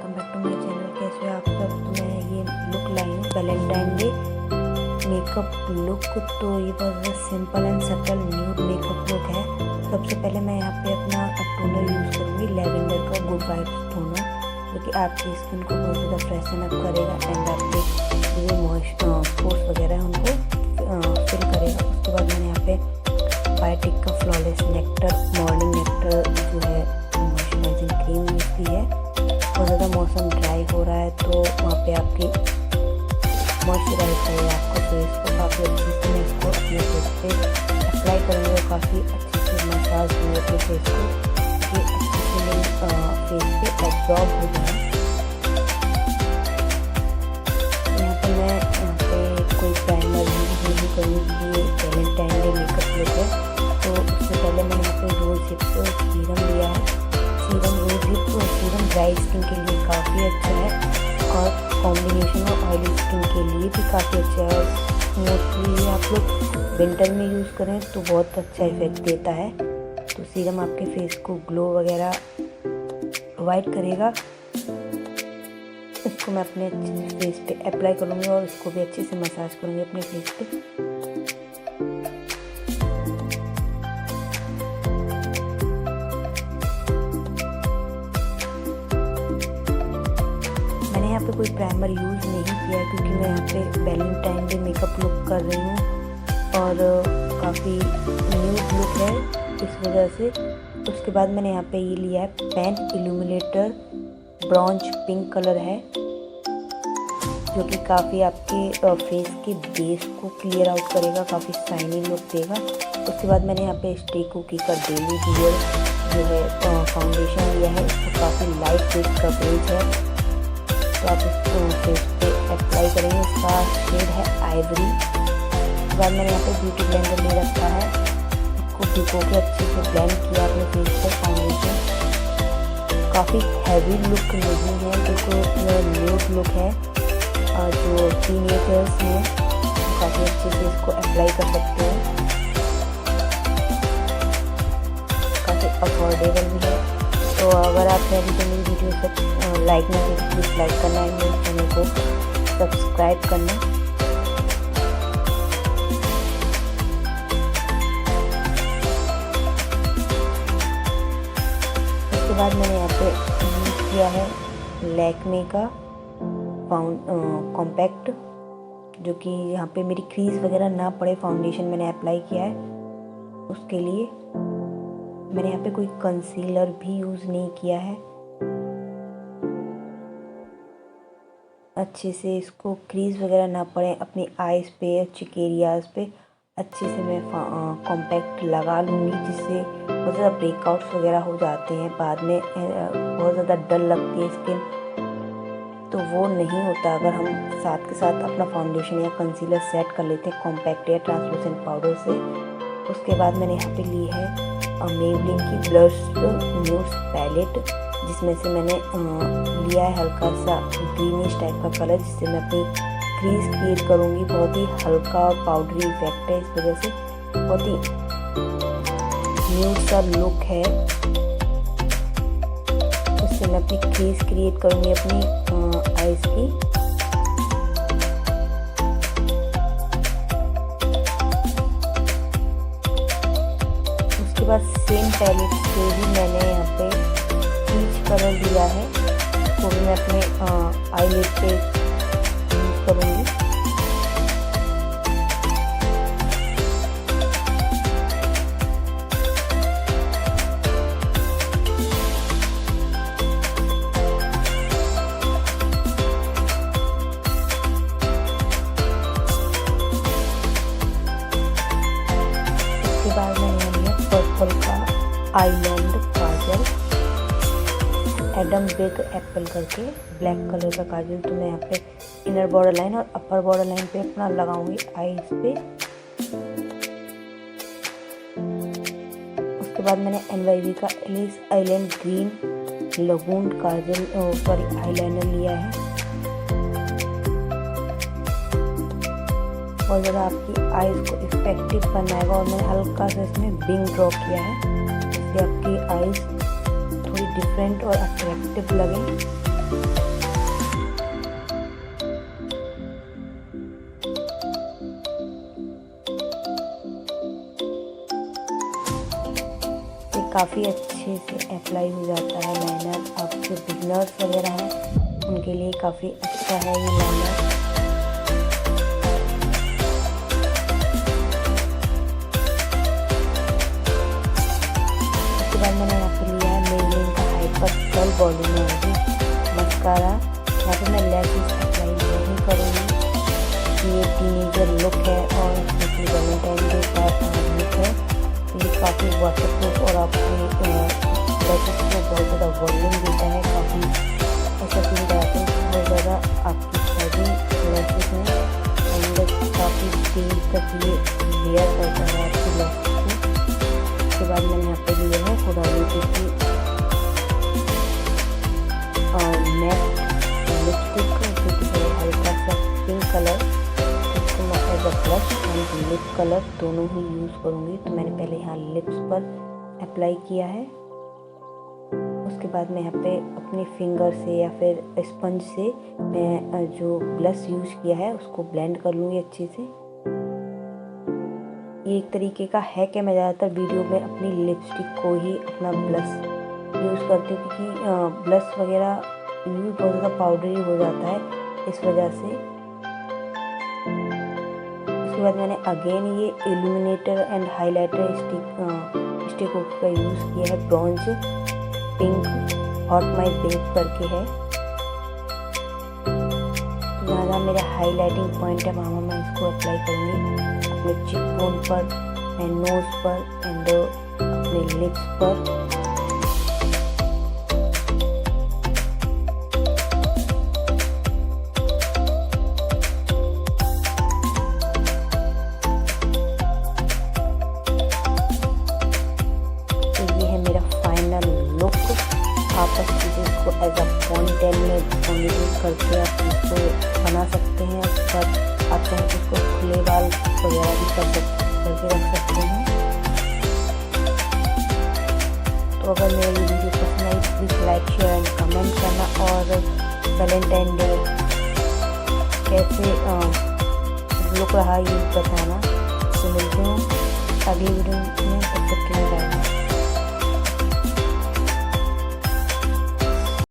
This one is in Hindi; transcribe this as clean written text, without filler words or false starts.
Welcome back to my channel. कैसे हो आप सब। तो मैं ये लुक लाई हूँ वैलेंटाइन डे मेकअप लुक। तो ये बहुत simple and subtle nude makeup look है। सबसे पहले मैं यहाँ पे अपना टोनर यूज़ करूँगी लैवेंडर का गुड वाइब्स टोनर, जो कि आपकी स्किन को बहुत ज़्यादा फ्रेशन अप करेगा एंड आपके जो मॉइस्चर पोर्स वगैरह है उनको फिल करेगा। उसके बाद मैंने यहाँ पे बायोटिक का फ्लॉलेस नेक्टर मॉर्निंग नेक्टर जो है मॉइस्चराइजिंग क्रीम यूज़ की है। बहुत ज़्यादा मौसम ड्राई हो रहा है तो वहाँ पे आपकी मॉइस्चराइज करेगा आपका फेस को काफ़ी अच्छे से। मैं इसको अपने फेस पे अप्लाई करूँगी और काफ़ी अच्छे से मसाज दूँगी अपने फेस को, ये अच्छे से मेरे फेस पे एब्जॉर्ब हो जाए। यहाँ पे मैं कोई प्राइमर यूज़ नहीं करूँगी, ये वैलेंटाइन डे मेकअप लुक है। तो उससे पहले मैंने यहाँ पे रोज हिप सीरम लिया है। Serum rose hip serum dry skin के लिए काफ़ी अच्छा है और कॉम्बिनेशन में ऑयली स्किन के लिए भी काफ़ी अच्छा है। मोस्टली आप लोग विंटर में यूज़ करें तो बहुत अच्छा इफेक्ट देता है। तो सीरम आपके फेस को ग्लो वगैरह प्रोवाइड करेगा। इसको मैं अपने फेस पे अप्लाई करूँगी और इसको भी अच्छे से मसाज करूँगी अपने फेस पे। मैंने यहाँ पे कोई प्राइमर यूज़ नहीं किया क्योंकि मैं यहाँ पे वैलेंटाइन डे मेकअप लुक कर रही हूँ और काफ़ी न्यूड लुक है इस वजह से। उसके बाद मैंने यहाँ पे ये लिया है pen illuminator bronze pink colour है, जो कि काफ़ी आपके फेस के बेस को क्लियर आउट करेगा, काफ़ी शाइनी लुक देगा। उसके बाद मैंने यहाँ पे स्टे कुकी का डेली रियल जो है फाउंडेशन लिया है। इसको काफ़ी लाइट वेट कवरेज है तो आप इसको फेस पे अप्लाई करेंगे। इसका शेड है आइवरी। उसके बाद मैंने यहाँ पे ब्यूटी ब्लेंडर ले रखा है, इसको भिगो के अच्छे से ब्लेंड किया अपने फेस पे फाउंडेशन। काफ़ी हैवी लुक नहीं है, बिल्कुल न्यूड लुक है और जो टीनेजर्स हैं काफ़ी अच्छे से इसको अप्लाई कर सकते हैं। काफ़ी अफोर्डेबल भी है। तो अगर आपने अभी तक मेरी वीडियो से लाइक नहीं की प्लीज़ लाइक करना है, मेरे चैनल को सब्सक्राइब करना। उसके बाद मैंने यहाँ पे यूज़ किया है लैक्मे का कॉम्पैक्ट, जो कि यहाँ पे मेरी क्रीज वगैरह ना पड़े फाउंडेशन मैंने अप्लाई किया है। उसके लिए मैंने यहाँ पे कोई कंसीलर भी यूज़ नहीं किया है। अच्छे से इसको क्रीज वगैरह ना पड़े अपनी आईज पे चिक एरियाज पे अच्छे से मैं कॉम्पैक्ट लगा लूँगी, जिससे बहुत ज़्यादा ब्रेकआउट्स वगैरह हो जाते हैं बाद में, बहुत ज़्यादा डल लगती है स्किन, तो वो नहीं होता अगर हम साथ के साथ अपना फाउंडेशन या कंसीलर सेट कर लेते हैं कॉम्पैक्ट या ट्रांसलूसेंट पाउडर से। उसके बाद मैंने यहाँ पे ली है मेबलिन की ब्लश न्यूड पैलेट, जिसमें से मैंने लिया है हल्का सा ग्रीनिश टाइप का कलर, जिससे मैं अपनी क्रीज क्रिएट करूँगी। बहुत ही हल्का और पाउडरी इफेक्ट है, इस वजह से बहुत ही न्यूड सा लुक है। उससे मैं अपनी क्रीज क्रिएट करूँगी अपनी आईज की। उसके बाद सेम पैलेट से ही मैंने यहाँ पे पीच कलर लिया है, तो भी मैं अपने आईलिड पे यूज़ करूँगी। उसके बाद मैंने लिया पर्पल का आईलैंड काजल, एडम बिग एप्पल करके ब्लैक कलर का काजल। तो मैं यहाँ पे इनर बॉर्डर लाइन और अपर बॉर्डर लाइन पे अपना लगाऊंगी आईज पे। उसके बाद मैंने NYV का एलिस आइलैंड ग्रीन लगून काजल सॉरी आईलाइनर लिया है। और ज़रा आपकी आईज को इफेक्टिव बनाएगा और मैंने हल्का सा इसमें विंग ड्रॉ किया है, जिससे आपकी आईज थोड़ी डिफरेंट और अट्रैक्टिव लगे। काफ़ी अच्छे से अप्लाई हो जाता है लाइनर। आप जो बिगनर्स वगैरह हैं उनके लिए काफ़ी अच्छा है ये लाइनर। उसके बाद मैंने यहाँ पे लिया है मेबेलिन का हाइपर कर्ल वॉल्यूम मस्कारा। यहाँ पे मैं लैशेस अप्लाई नहीं करूँगी। ये टीनेजर लुक है और वैलेंटाइन के साथ लुक है। ये काफ़ी वाटरप्रूफ और आपके लैशेस को बहुत ज़्यादा वॉल्यूम देता है। काफ़ी ऐसा फील कराता है कि बहुत ज़्यादा आपकी शेडिंग लैशेस में एंड काफ़ी देर तक ये लेयर करता है आपकी लैशेस को। उसके बाद मैंने यहाँ पे लिया है हुडाविटी की मैट लिपस्टिक जो कि हल्का सा pink colour. Blush and lip colour दोनों ही यूज़ करूँगी। तो मैंने पहले यहाँ लिप्स पर अप्लाई किया है। उसके बाद मैं यहाँ पे अपने फिंगर से या फिर स्पंज से मैं जो ब्लश यूज़ किया है उसको ब्लेंड कर लूँगी अच्छे से। ये एक तरीके का है कि मैं ज़्यादातर वीडियो में अपनी लिपस्टिक को ही अपना ब्लश यूज़ करती हूँ, क्योंकि ब्लश वगैरह यूज़ बहुत ज़्यादा पाउडरी हो जाता है इस वजह से। उसके बाद मैंने अगेन ये इल्यूमिनेटर एंड हाइलाइटर स्टिक का यूज़ किया है। ब्रॉन्ज पिंक हॉट माई पिंक करके है। जहाँ जहाँ मेरा हाइलाइटिंग पॉइंट है वहाँ मैं इसको अप्लाई करूँगी अपने चिक बोन पर एंड नोज पर एंड अपने लिप्स पर। आप इसको एज अ पॉनीटेल में पॉनीटेल करके आप इसको बना सकते हैं। पर आप चाहें तो इसको खुले बाल वगैरह भी करके रख सकते हैं। तो अगर मेरी वीडियो पसंद आई please like share and comment करना और वैलेंटाइन डे कैसे लुक रहा ये बताना। तो मिलते हैं अगली वीडियो में, तब तक के लिए।